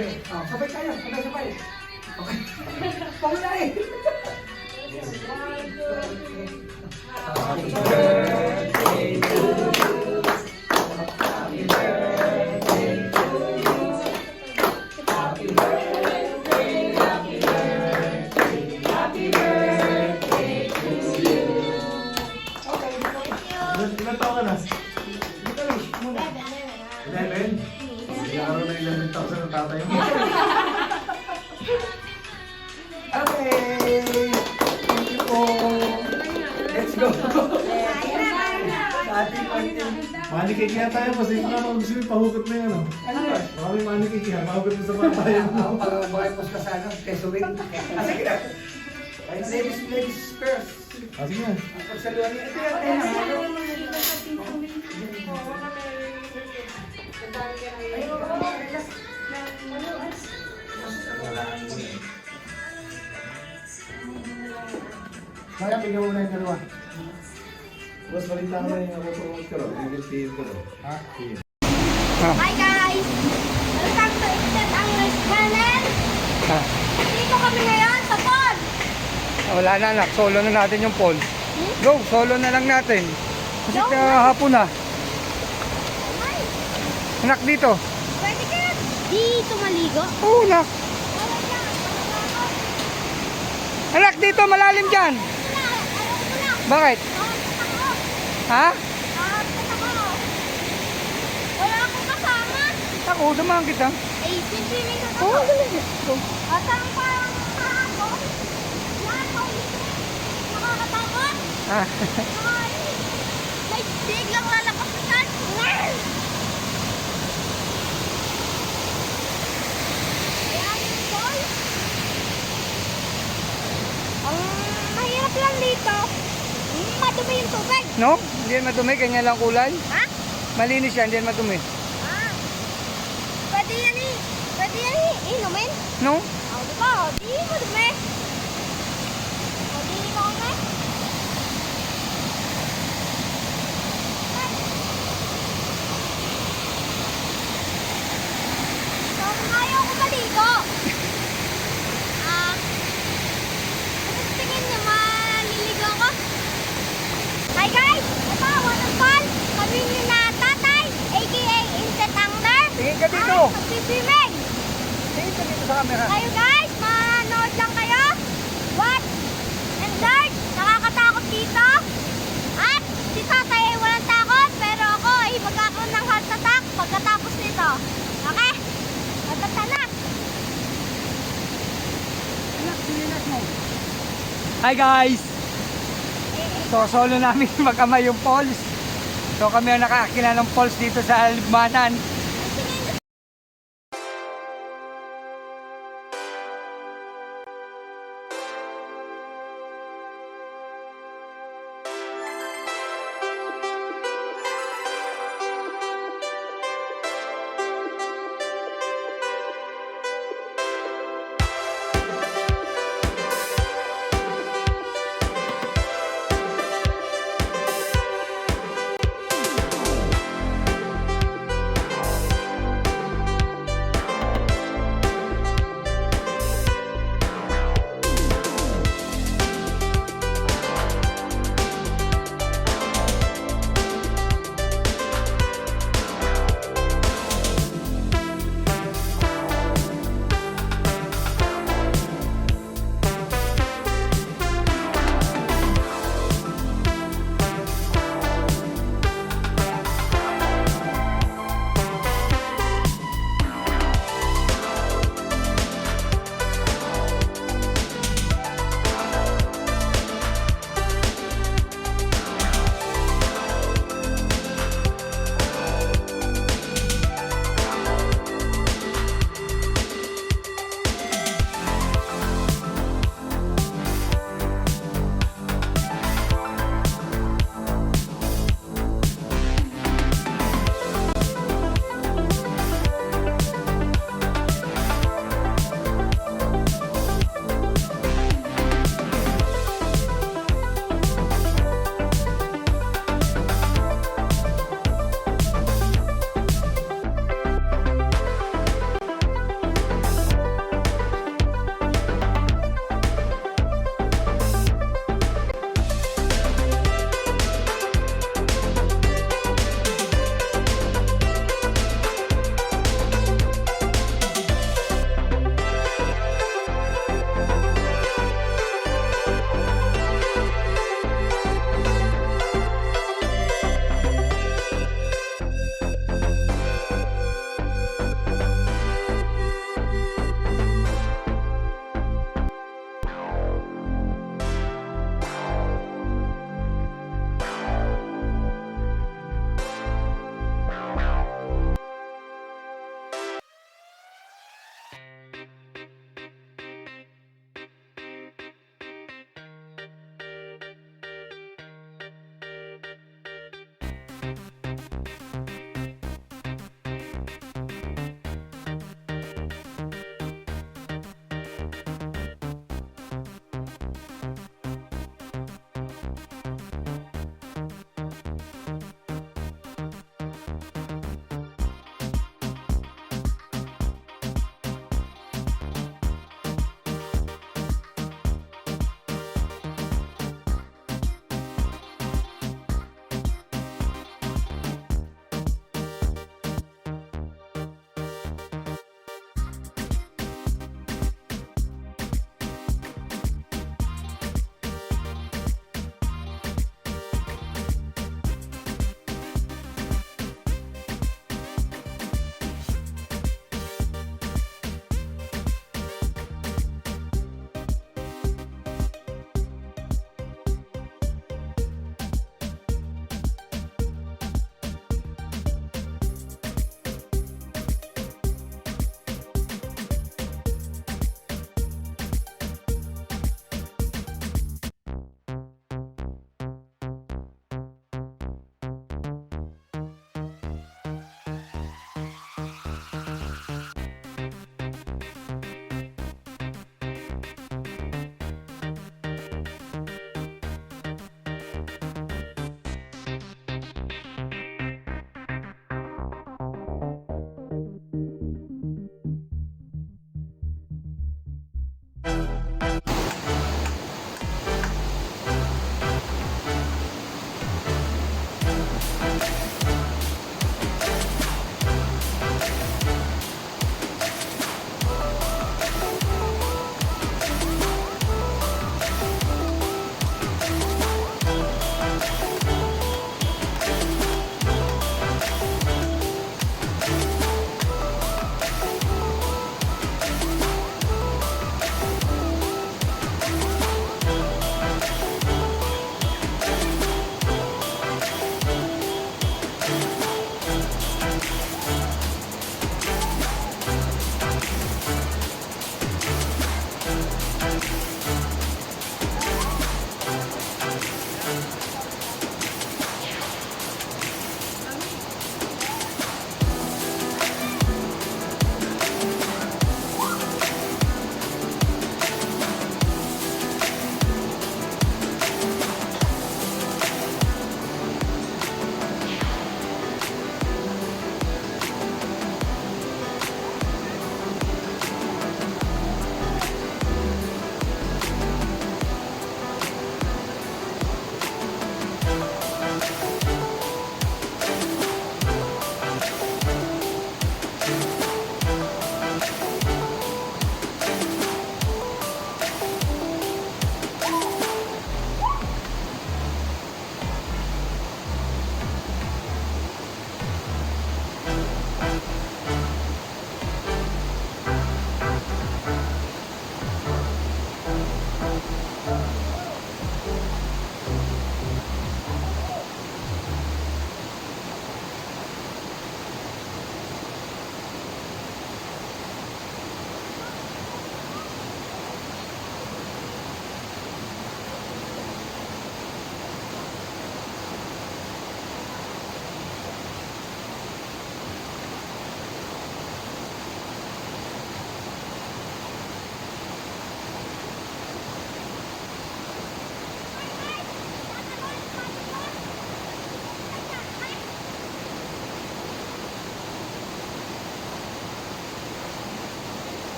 Oh, sabay tayo, sabay. Okay. Pangulay! Happy birthday to you. Happy birthday to you. Happy birthday, happy birthday, happy birthday to you. Okay, Ilan taon ka na? dito wish muna. 11? Nagkakaroon na 11 taon sa tatay mo. Okay. Thank you po. Let's go. Money cake nga tayo, kasi kung ano gusto mo pahugot na yan. Ano ba? Baka may money cake yan, pahugot mo sa mga tayo mo. Pag-pos ka sa ano, kesuwing. Sige na. Ladies first. Sige nga. Pagsaluhan niya. Ito yan, tayo na. Kaya bigyan mo na yung dalawa. Boss, balita ko na yung promote ka ro. Yung team ko ro. Ha? Team. Hi guys! Welcome to Instant Anglers Channel! Dito kami ngayon sa pond! Wala na anak, solo na natin yung pole. Go, solo na lang natin. Kasi hapon na. Ay! Anak dito. Pwede kaya dito maligo? Oo anak. Wala dyan! Anak dito, malalim dyan. Ayaw ko na! Bakit? Nakakita ko! Ha? Nakakita ko! Wala akong kasama! Ako, samahan kita. Eh, swimming na Oo, ako! dali. Go. At ang parang kahapon, yan, paulitin! Nakakatakot! Ah. Nakakainis! May biglang lalakas na dyan! Ayan, yung ball! Ang mahirap lang dito, madumi yung tubig. No? Hindi yan madumi, ganyan lang kulay. Ha? Malinis yan, hindi yan madumi. Ah. Pwede yan inumin? No? O, diba? O, di madumi. O, di madumi. So, kung ayaw ko maligo, ano sa tingin niyo, maliligo ako? Hi guys! Ito, waterfall. Kami ni na tatay, aka Instant Angler. Tingin ka dito. Ay, magsiswimming. Tingin ka dito sa camera. Kayo guys, manood lang kayo. Watch and learn. Nakakatakot dito. At si tatay ay walang takot, pero ako ay magkakaroon ng heart attack pagkatapos nito. Okay? Magkata na. Hi guys! So solo namin mag-ama yung falls. So kami ang nakakakila ng falls dito sa Libmanan.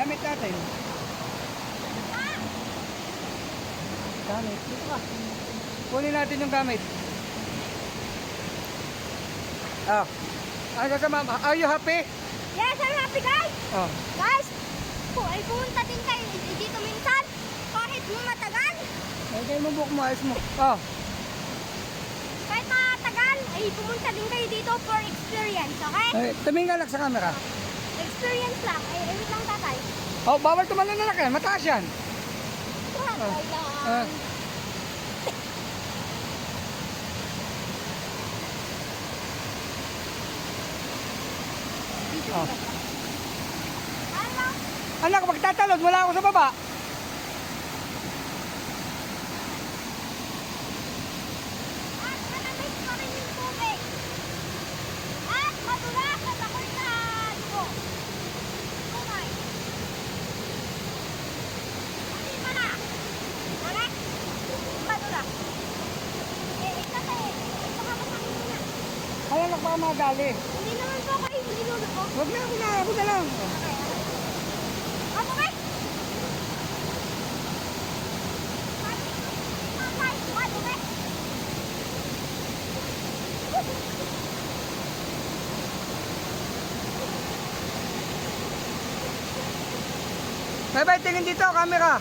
Gamit natin. Gamit. Dito ka. Kunin natin yung gamit. Ah. Ano sa mama? Are you happy? Yes, I'm happy guys. Oh. Guys, ay pumunta din kayo dito minsan. Kahit matagal. Ay, kayo mo buhok mo. Ayos mo. Oh. Kahit matagal, ay pumunta din kayo dito for experience, okay? Ay, tumingin ka lang sa camera. Experience lang. Ay, wait lang tatay. Oh, bawal tumalon na lang. Mataas yan. Tatay lang. Ah. Dito Oh. ba? Ano? Anak, magtatalon. Wala ako sa baba. At malamig pa rin yung tubig. At madulas at ako'y naligo. Tumay. Hindi pa na. Alright? Madulas. Kasi, baka masakit mo na. Ay, anak, baka madali. Hindi naman po kayo niluluto ko. Huwag na, ako na lang. Okay. Ako ba? Bye-bye, tingin dito, camera.